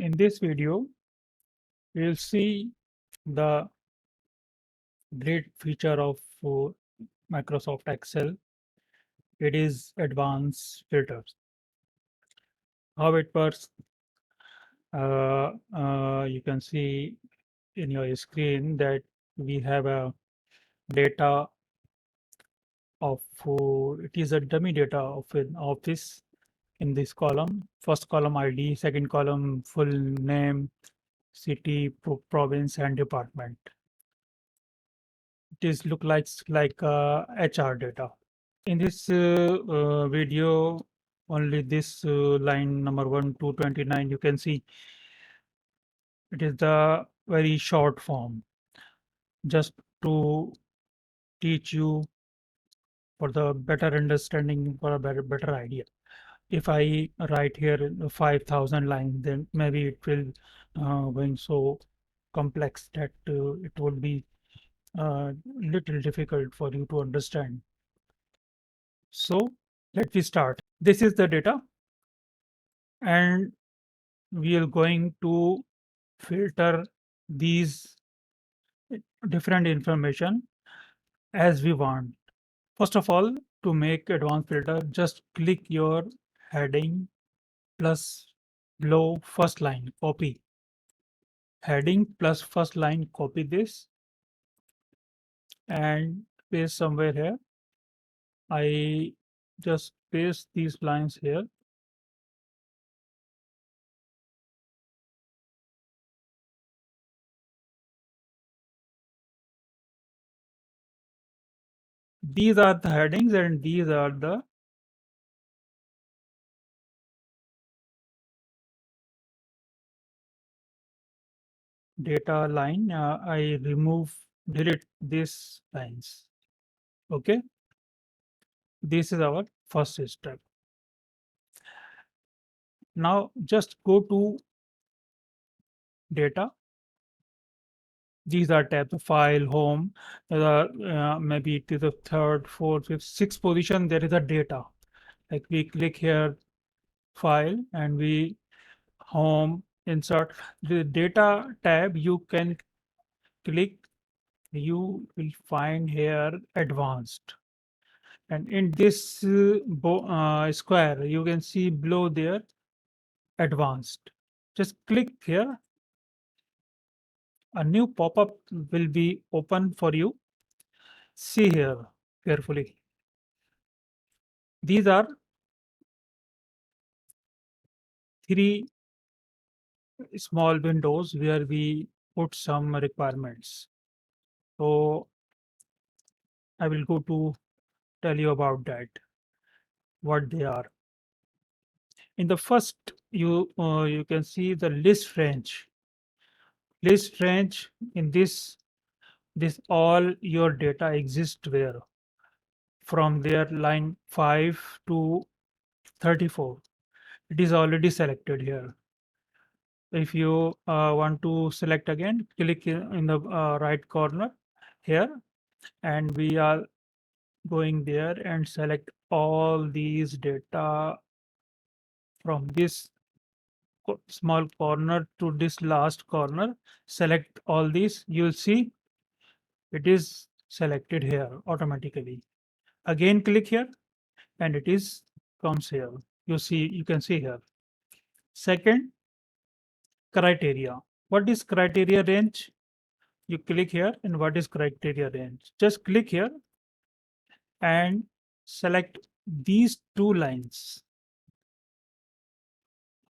In this video, we'll see the great feature of Microsoft Excel. It is advanced filters. How it works, you can see in your screen that we have a data of, it is a dummy data of an office in this column. First column ID, second column full name, city, province, and department. It is look like HR data. In this video, only this line number 1 to 29, you can see it is the very short form, just to teach you for the better understanding, for a better idea. If I write here 5,000 lines, then maybe it will going so complex that it would be little difficult for you to understand. So let me start. This is the data, and we are going to filter these different information as we want. First of all, to make advanced filter, just click your heading plus below first line, copy. Heading plus first line, copy this and paste somewhere here. I just paste these lines here. These are the headings and these are the data line. I delete these lines. Okay. This is our first step. Now just go to data. These are tabs: file, home. Maybe it is the third, fourth, fifth, sixth position. There is a data. Like we click here, file, and we home, insert. The data tab you can click. You will find here advanced. And in this square, you can see below there advanced. Just click here. A new pop-up will be open for you. See here carefully. These are three small windows where we put some requirements. So I will go to tell you about that, what they are. In the first, you can see the list range. List range, in this all your data exists where from there line 5 to 34. It is already selected here. If you want to select again, click in the right corner here, and we are going there and select all these data from this small corner to this last corner. Select all these. You'll see it is selected here automatically. Again, click here, and it is comes here. You can see here. Second, criteria. What is criteria range? You click here, and what is criteria range? Just click here and select these two lines.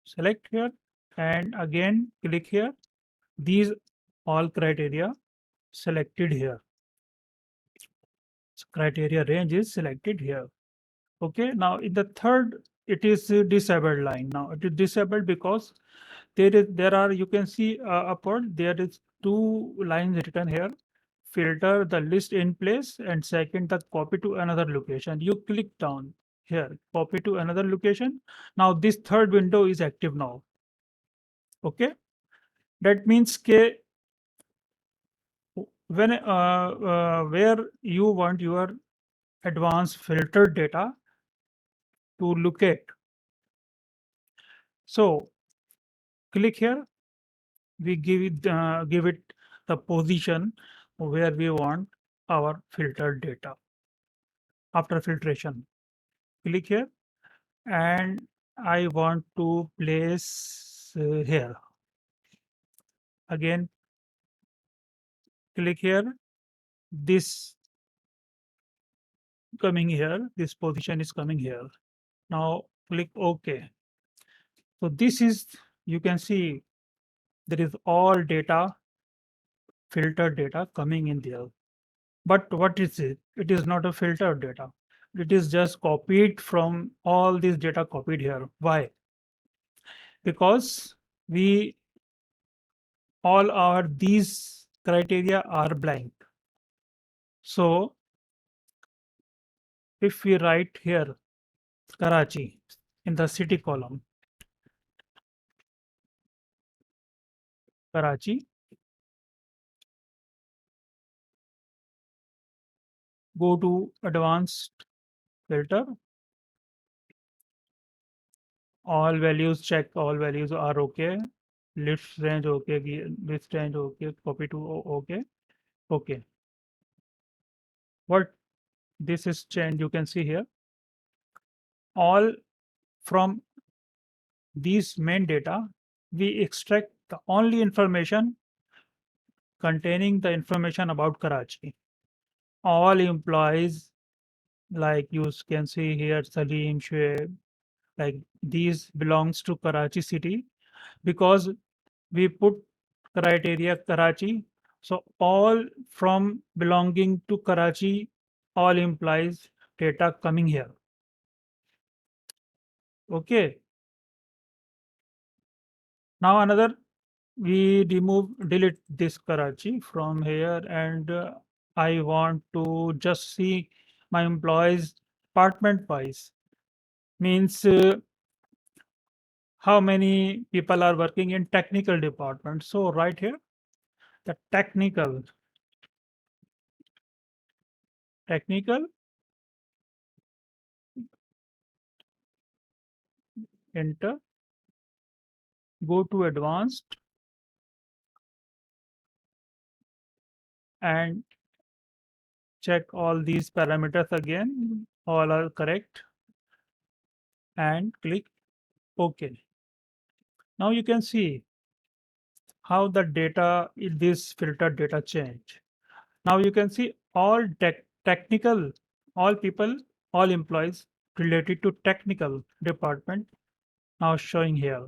Select here and again click here. These all criteria selected here. So criteria range is selected here. Okay, now in the third, it is disabled line. Now it is disabled because there are, you can see upward, there is two lines written here: filter the list in place, and second, the copy to another location. You click down here, copy to another location. Now this third window is active now. Okay, that means when where you want your advanced filtered data to locate. So Click here. We give it the position where we want our filtered data. After filtration, click here, and I want to place here. Again, click here. This coming here. This position is coming here. Now click OK. So this is, you can see there is all data, filtered data coming in there. But what is it? It is not a filtered data. It is just copied from all this data copied here. Why? Because we all our these criteria are blank. So if we write here Karachi in the city column, Karachi, go to advanced filter, all values check, all values are okay, list range okay, list range okay, copy to okay, okay. What this is change, you can see here, all from these main data, we extract the only information containing the information about Karachi. All employees, like you can see here, Salim, Shoaib, like these belongs to Karachi city because we put criteria Karachi. So all from belonging to Karachi, all implies data coming here. Okay. Now another, we delete this Karachi from here, and I want to just see my employees department wise. Means how many people are working in technical department. So right here, the technical, enter, go to advanced, and check all these parameters again. All are correct, and click OK. Now you can see how the data in this filtered data change. Now you can see all technical, all people, all employees related to technical department now showing here.